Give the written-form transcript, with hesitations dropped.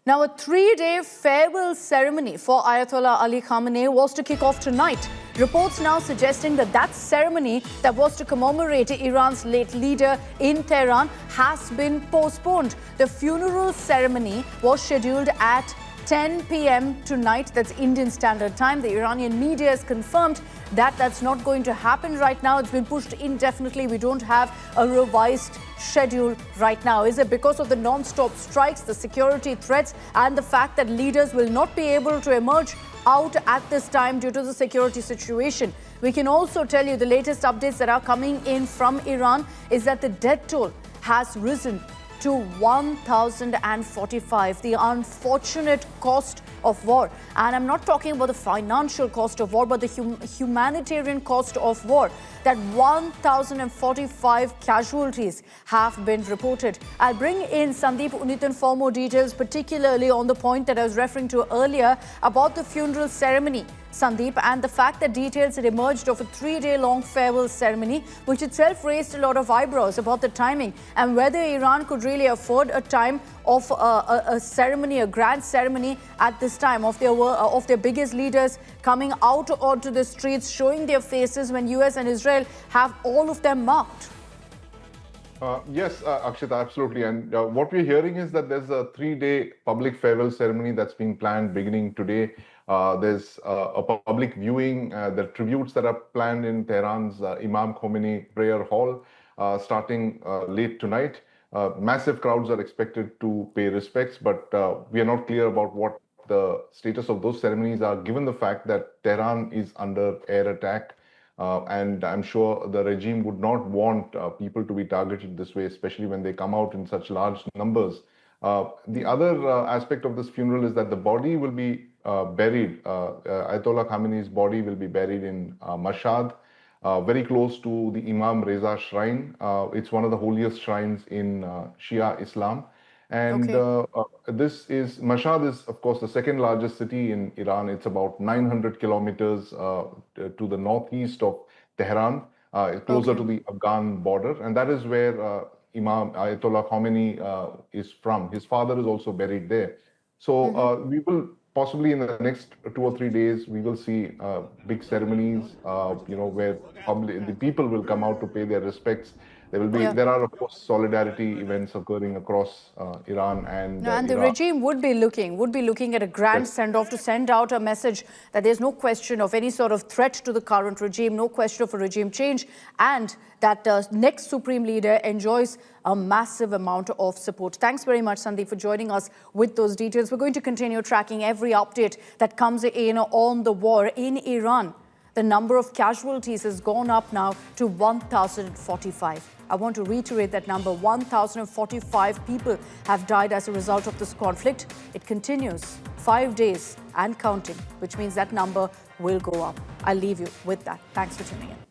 Now, a three-day farewell ceremony for Ayatollah Ali Khamenei was to kick off tonight. Reports now suggesting that that ceremony that was to commemorate Iran's late leader in Tehran has been postponed. The funeral ceremony was scheduled at 10 p.m. tonight. That's Indian Standard Time. The Iranian media has confirmed that that's not going to happen right now. It's been pushed indefinitely. We don't have a revised schedule right now. Is it because of the non-stop strikes, the security threats, and the fact that leaders will not be able to emerge out at this time due to the security situation? We can also tell you the latest updates that are coming in from Iran is that the death toll has risen to 1,045, the unfortunate cost of war. And I'm not talking about the financial cost of war, but the humanitarian cost of war. That 1,045 casualties have been reported. I'll bring in Sandeep Unithan for more details, particularly on the point that I was referring to earlier about the funeral ceremony, Sandeep, and the fact that details had emerged of a three-day-long farewell ceremony, which itself raised a lot of eyebrows about the timing and whether Iran could really afford a time of a ceremony, a grand ceremony at this time of their biggest leaders coming out onto the streets, showing their faces when US and Israel have all of them marked. Yes, Akshita, absolutely. And what we're hearing is that there's a three-day public farewell ceremony that's being planned beginning today. There's a public viewing, the tributes that are planned in Tehran's Imam Khomeini prayer hall starting late tonight. Massive crowds are expected to pay respects, but we are not clear about what the status of those ceremonies are, given the fact that Tehran is under air attack. And I'm sure the regime would not want people to be targeted this way, especially when they come out in such large numbers. The other aspect of this funeral is that the body will be buried. Ayatollah Khamenei's body will be buried in Mashhad, very close to the Imam Reza shrine. It's one of the holiest shrines in Shia Islam. And Mashhad is, of course, the second largest city in Iran. It's about 900 kilometers to the northeast of Tehran, closer to the Afghan border. And that is where Imam Ayatollah Khamenei is from. His father is also buried there. So we will possibly in the next 2 or 3 days, we will see big ceremonies, where the people will come out to pay their respects. There are, of course, solidarity events occurring across Iran and the Iraq. regime would be looking at a grand send-off to send out a message that there's no question of any sort of threat to the current regime, no question of a regime change, and that the next supreme leader enjoys a massive amount of support. Thanks very much, Sandeep, for joining us with those details. We're going to continue tracking every update that comes in on the war in Iran. The number of casualties has gone up now to 1,045. I want to reiterate that number. 1,045 people have died as a result of this conflict. It continues 5 days and counting, which means that number will go up. I'll leave you with that. Thanks for tuning in.